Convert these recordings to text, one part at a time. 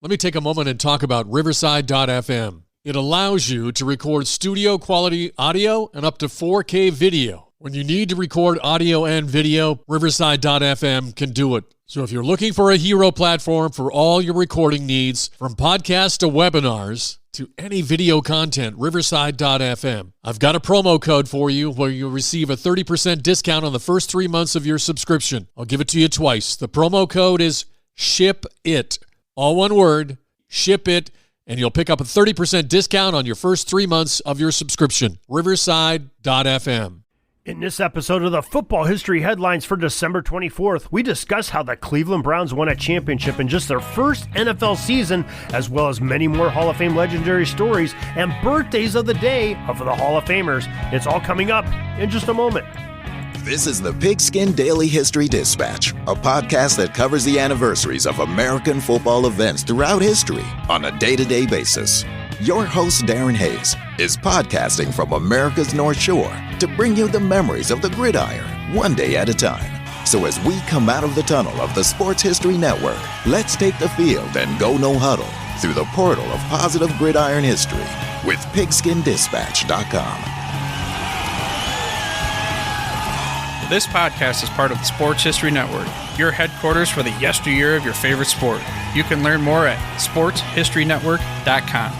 Let me take a moment and talk about Riverside.fm. It allows you to record studio quality audio and up to 4K video. When you need to record audio and video, Riverside.fm can do it. So if you're looking for a hero platform for all your recording needs, from podcasts to webinars to any video content, Riverside.fm. I've got a promo code for you where you'll receive a 30% discount on the first 3 months of your subscription. I'll give it to you twice. The promo code is SHIPIT. All one word, SHIPIT, and you'll pick up a 30% discount on your first 3 months of your subscription. Riverside.fm. In this episode of the Football History Headlines for December 24th, we discuss how the Cleveland Browns won a championship in just their first NFL season, as well as many more Hall of Fame legendary stories and birthdays of the day of the Hall of Famers. It's all coming up in just a moment. This is the Pigskin Daily History Dispatch, a podcast that covers the anniversaries of American football events throughout history on a day-to-day basis. Your host, Darren Hayes, is podcasting from America's North Shore to bring you the memories of the gridiron, one day at a time. So as we come out of the tunnel of the Sports History Network, let's take the field and go no huddle through the portal of positive gridiron history with PigskinDispatch.com. This podcast is part of the Sports History Network, your headquarters for the yesteryear of your favorite sport. You can learn more at sportshistorynetwork.com.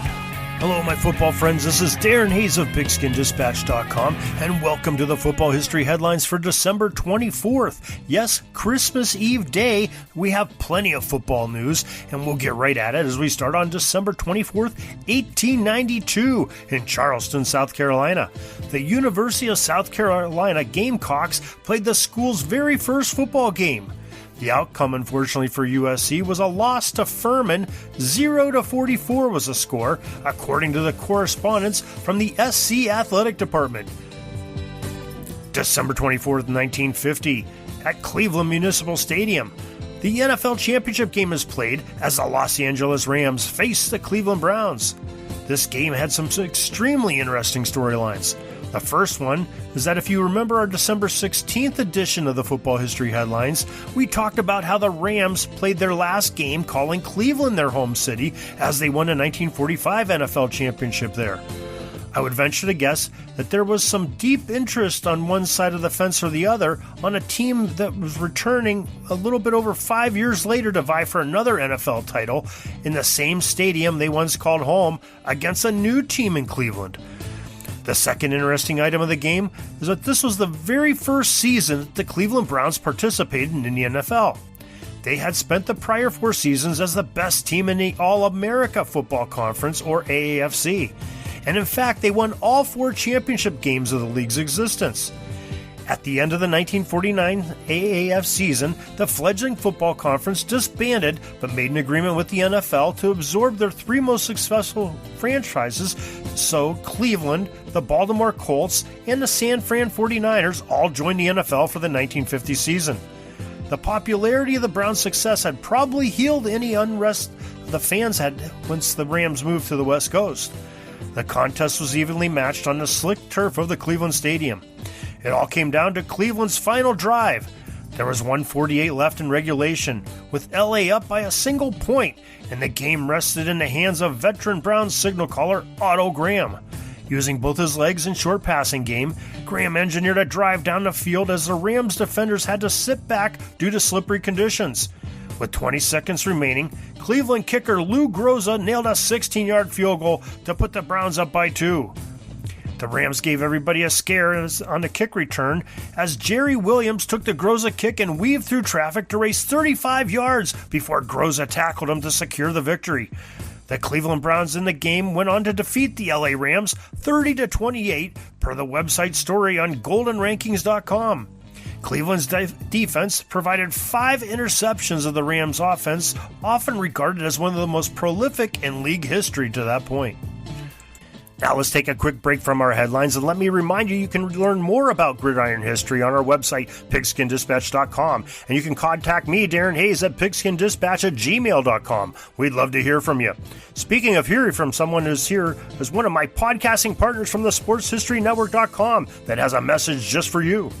Hello, my football friends. This is Darren Hayes of PigskinDispatch.com, and welcome to the Football History Headlines for December 24th. Yes, Christmas Eve day. We have plenty of football news, and we'll get right at it as we start on December 24th, 1892, in Charleston, South Carolina. The University of South Carolina Gamecocks played the school's very first football game. The outcome, unfortunately for USC, was a loss to Furman. 0-44 was the score, according to the correspondence from the SC Athletic Department. December 24th, 1950, at Cleveland Municipal Stadium, the NFL championship game is played as the Los Angeles Rams face the Cleveland Browns. This game had some extremely interesting storylines. The first one is that if you remember our December 16th edition of the Football History Headlines, we talked about how the Rams played their last game calling Cleveland their home city as they won a 1945 NFL championship there. I would venture to guess that there was some deep interest on one side of the fence or the other on a team that was returning a little bit over 5 years later to vie for another NFL title in the same stadium they once called home against a new team in Cleveland. The second interesting item of the game is that this was the very first season that the Cleveland Browns participated in the NFL. They had spent the prior 4 seasons as the best team in the All-America Football Conference, or AAFC, and in fact they won all 4 championship games of the league's existence. At the end of the 1949 AAF season, the fledgling football conference disbanded but made an agreement with the NFL to absorb their 3 most successful franchises, so Cleveland, the Baltimore Colts, and the San Fran 49ers all joined the NFL for the 1950 season. The popularity of the Browns' success had probably healed any unrest the fans had once the Rams moved to the West Coast. The contest was evenly matched on the slick turf of the Cleveland Stadium. It all came down to Cleveland's final drive. There was 1:48 left in regulation, with LA up by a single point, and the game rested in the hands of veteran Browns signal caller Otto Graham. Using both his legs and short passing game, Graham engineered a drive down the field as the Rams defenders had to sit back due to slippery conditions. With 20 seconds remaining, Cleveland kicker Lou Groza nailed a 16-yard field goal to put the Browns up by 2. The Rams gave everybody a scare on the kick return as Jerry Williams took the Groza kick and weaved through traffic to race 35 yards before Groza tackled him to secure the victory. The Cleveland Browns in the game went on to defeat the LA Rams 30-28 per the website story on GoldenRankings.com. Cleveland's defense provided 5 interceptions of the Rams' offense, often regarded as one of the most prolific in league history to that point. Now let's take a quick break from our headlines and let me remind you can learn more about gridiron history on our website, PigskinDispatch.com. And you can contact me, Darren Hayes, at PigskinDispatch@gmail.com. We'd love to hear from you. Speaking of hearing from someone who's here is one of my podcasting partners from the SportsHistoryNetwork.com that has a message just for you.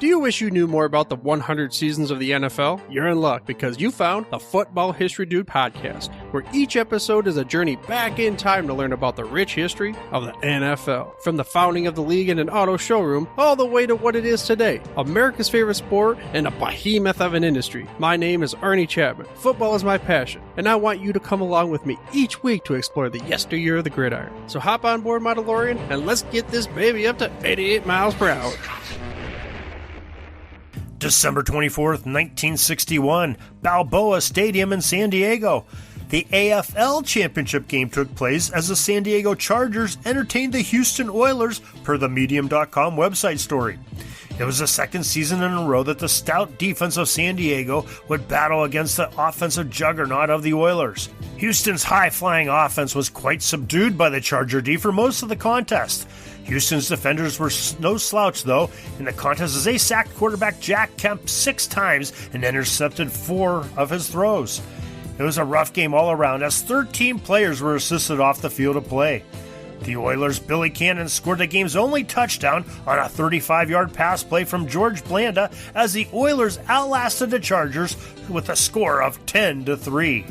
Do you wish you knew more about the 100 seasons of the NFL? You're in luck because you found the Football History Dude podcast, where each episode is a journey back in time to learn about the rich history of the NFL. From the founding of the league in an auto showroom, all the way to what it is today, America's favorite sport and a behemoth of an industry. My name is Arnie Chapman. Football is my passion, and I want you to come along with me each week to explore the yesteryear of the gridiron. So hop on board my DeLorean and let's get this baby up to 88 miles per hour. December 24th, 1961, Balboa Stadium in San Diego. The AFL Championship game took place as the San Diego Chargers entertained the Houston Oilers, per the Medium.com website story. It was the second season in a row that the stout defense of San Diego would battle against the offensive juggernaut of the Oilers. Houston's high-flying offense was quite subdued by the Charger D for most of the contest. Houston's defenders were no slouch, though, in the contest as they sacked quarterback Jack Kemp 6 times and intercepted 4 of his throws. It was a rough game all around as 13 players were assisted off the field of play. The Oilers' Billy Cannon scored the game's only touchdown on a 35-yard pass play from George Blanda as the Oilers outlasted the Chargers with a score of 10-3.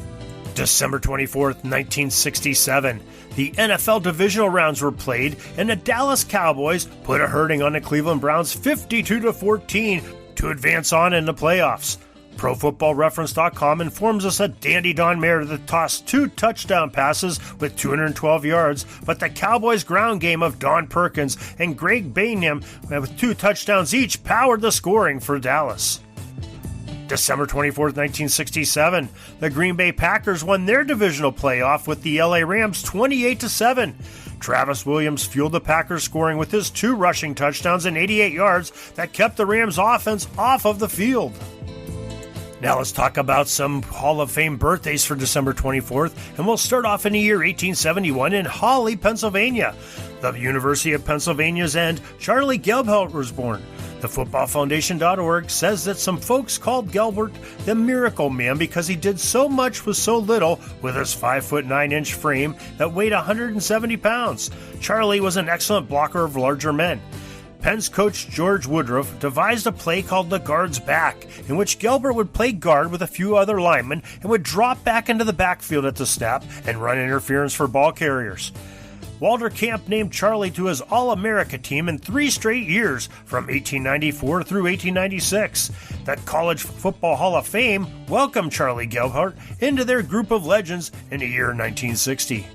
December 24th, 1967. The NFL divisional rounds were played, and the Dallas Cowboys put a hurting on the Cleveland Browns 52-14 to advance on in the playoffs. ProFootballReference.com informs us that Dandy Don Meredith tossed 2 touchdown passes with 212 yards, but the Cowboys' ground game of Don Perkins and Greg Bainham with 2 touchdowns each powered the scoring for Dallas. December 24th, 1967, the Green Bay Packers won their divisional playoff with the LA Rams 28-7. Travis Williams fueled the Packers scoring with his 2 rushing touchdowns and 88 yards that kept the Rams offense off of the field. Now let's talk about some Hall of Fame birthdays for December 24th, and we'll start off in the year 1871 in Hawley, Pennsylvania. The University of Pennsylvania's end, Charlie Gelbart was born. The footballfoundation.org says that some folks called Gelbart the Miracle Man because he did so much with so little with his 5'9" frame that weighed 170 pounds. Charlie was an excellent blocker of larger men. Penn's coach George Woodruff devised a play called the guard's back, in which Gelbart would play guard with a few other linemen and would drop back into the backfield at the snap and run interference for ball carriers. Walter Camp named Charlie to his All-America team in 3 straight years from 1894 through 1896. The College Football Hall of Fame welcomed Charlie Gelbart into their group of legends in the year 1960.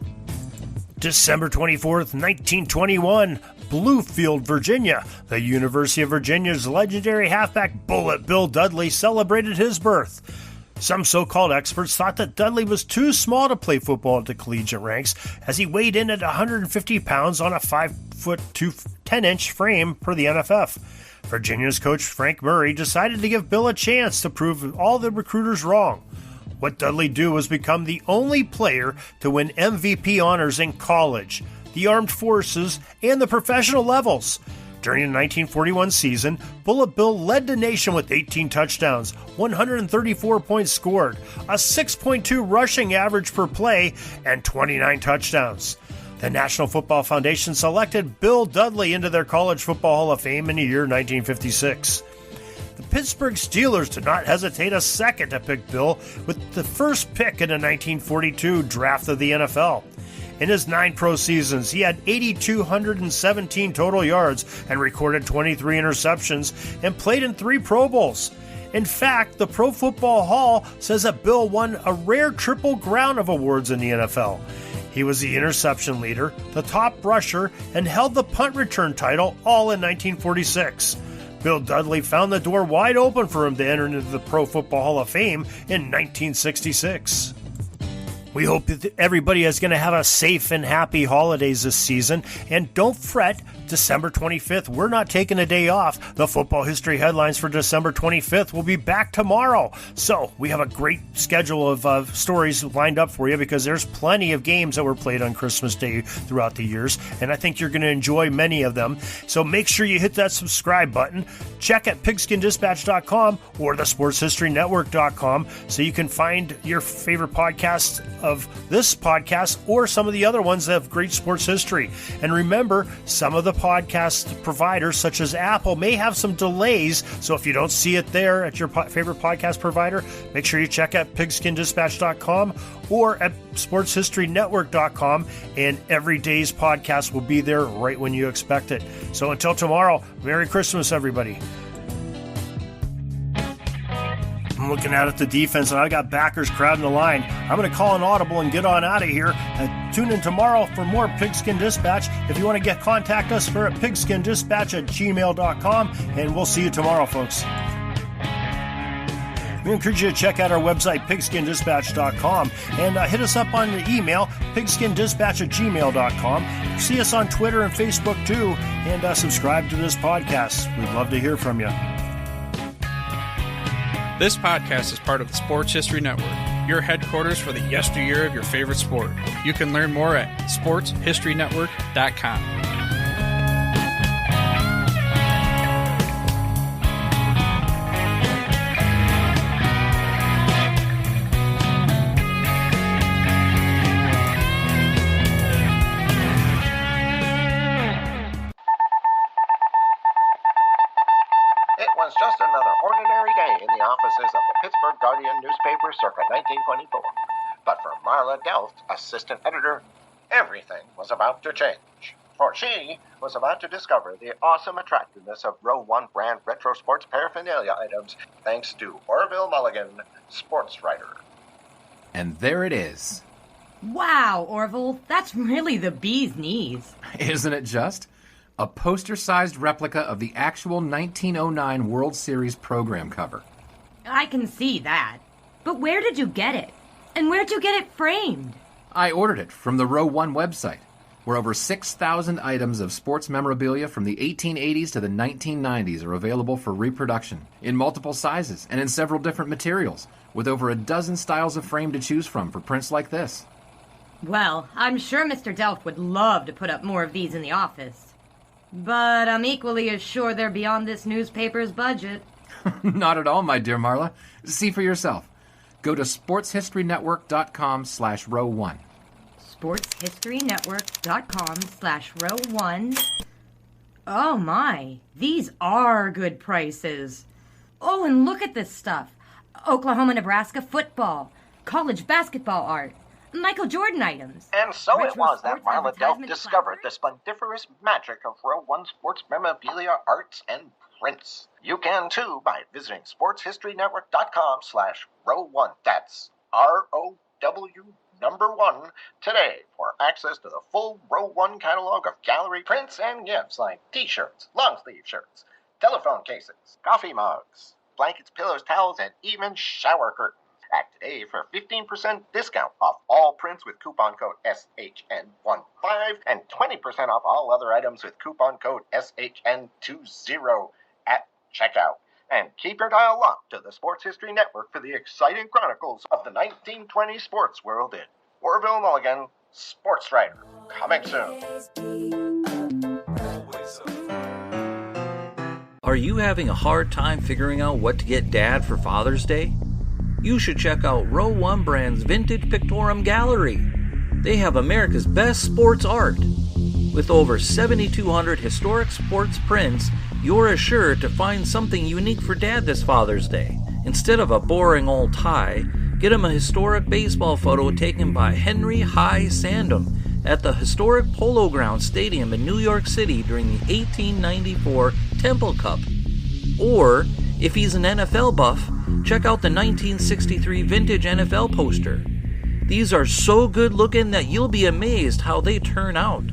December 24th, 1921, Bluefield, Virginia. The University of Virginia's legendary halfback Bullet Bill Dudley celebrated his birth. Some so-called experts thought that Dudley was too small to play football at the collegiate ranks, as he weighed in at 150 pounds on a 5'2", 10-inch frame per the NFF. Virginia's coach Frank Murray decided to give Bill a chance to prove all the recruiters wrong. What Dudley do was become the only player to win MVP honors in college, the armed forces, and the professional levels. During the 1941 season, Bullet Bill led the nation with 18 touchdowns, 134 points scored, a 6.2 rushing average per play, and 29 touchdowns. The National Football Foundation selected Bill Dudley into their College Football Hall of Fame in the year 1956. The Pittsburgh Steelers did not hesitate a second to pick Bill with the first pick in the 1942 draft of the NFL. In his 9 pro seasons, he had 8,217 total yards and recorded 23 interceptions and played in 3 Pro Bowls. In fact, the Pro Football Hall says that Bill won a rare triple crown of awards in the NFL. He was the interception leader, the top rusher, and held the punt return title all in 1946. Bill Dudley found the door wide open for him to enter into the Pro Football Hall of Fame in 1966. We hope that everybody is going to have a safe and happy holidays this season. And don't fret, December 25th, we're not taking a day off. The Football History Headlines for December 25th will be back tomorrow. So we have a great schedule of stories lined up for you because there's plenty of games that were played on Christmas Day throughout the years. And I think you're going to enjoy many of them. So make sure you hit that subscribe button. Check at PigskinDispatch.com or the SportsHistoryNetwork.com so you can find your favorite podcasts of this podcast or some of the other ones that have great sports history. And remember, some of the podcast providers such as Apple may have some delays. So if you don't see it there at your favorite podcast provider, make sure you check out pigskindispatch.com or at sportshistorynetwork.com, and every day's podcast will be there right when you expect it. So until tomorrow, Merry Christmas, everybody. I'm looking out at the defense, and I got backers crowding the line. I'm going to call an audible and get on out of here. Tune in tomorrow for more Pigskin Dispatch. If you want to contact us, we're at pigskindispatch@gmail.com, and we'll see you tomorrow, folks. We encourage you to check out our website, pigskindispatch.com, and hit us up on the email, pigskindispatch@gmail.com. See us on Twitter and Facebook, too, and subscribe to this podcast. We'd love to hear from you. This podcast is part of the Sports History Network, your headquarters for the yesteryear of your favorite sport. You can learn more at sportshistorynetwork.com. It was just another ordinary day in the offices of the Pittsburgh Guardian newspaper circa 1924. But for Marla Delft, assistant editor, everything was about to change. For she was about to discover the awesome attractiveness of Row 1 brand retro sports paraphernalia items thanks to Orville Mulligan, sports writer. And there it is. Wow, Orville, that's really the bee's knees. Isn't it just? A poster-sized replica of the actual 1909 World Series program cover. I can see that. But where did you get it? And where'd you get it framed? I ordered it from the Row 1 website, where over 6,000 items of sports memorabilia from the 1880s to the 1990s are available for reproduction, in multiple sizes and in several different materials, with over a dozen styles of frame to choose from for prints like this. Well, I'm sure Mr. Delft would love to put up more of these in the office. But I'm equally as sure they're beyond this newspaper's budget. Not at all, my dear Marla. See for yourself. Go to sportshistorynetwork.com/row1. sportshistorynetwork.com/row1. Oh my, these are good prices. Oh, and look at this stuff. Oklahoma-Nebraska football, college basketball art, Michael Jordan items. And so retro it was that sports Marla Delft advertisement discovered the flowers. splendiferous magic of Row 1 sports memorabilia, arts, and prints. You can too by visiting sportshistorynetwork.com/row1. That's ROW1 today for access to the full Row 1 catalog of gallery prints and gifts like t-shirts, long-sleeve shirts, telephone cases, coffee mugs, blankets, pillows, towels, and even shower curtains. Act today for 15% discount off all prints with coupon code SHN15 and 20% off all other items with coupon code SHN20 at checkout. And keep your dial locked to the Sports History Network for the exciting chronicles of the 1920 sports world in Orville Mulligan, sports writer. Coming soon. Are you having a hard time figuring out what to get Dad for Father's Day? You should check out Row 1 Brand's Vintage Pictorum Gallery. They have America's best sports art. With over 7,200 historic sports prints, you're assured to find something unique for Dad this Father's Day. Instead of a boring old tie, get him a historic baseball photo taken by Henry High Sandom at the historic Polo Grounds Stadium in New York City during the 1894 Temple Cup. Or, if he's an NFL buff, check out the 1963 vintage NFL poster. These are so good looking that you'll be amazed how they turn out.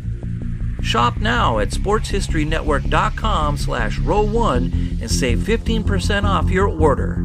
Shop now at sportshistorynetwork.com/row1 and save 15% off your order.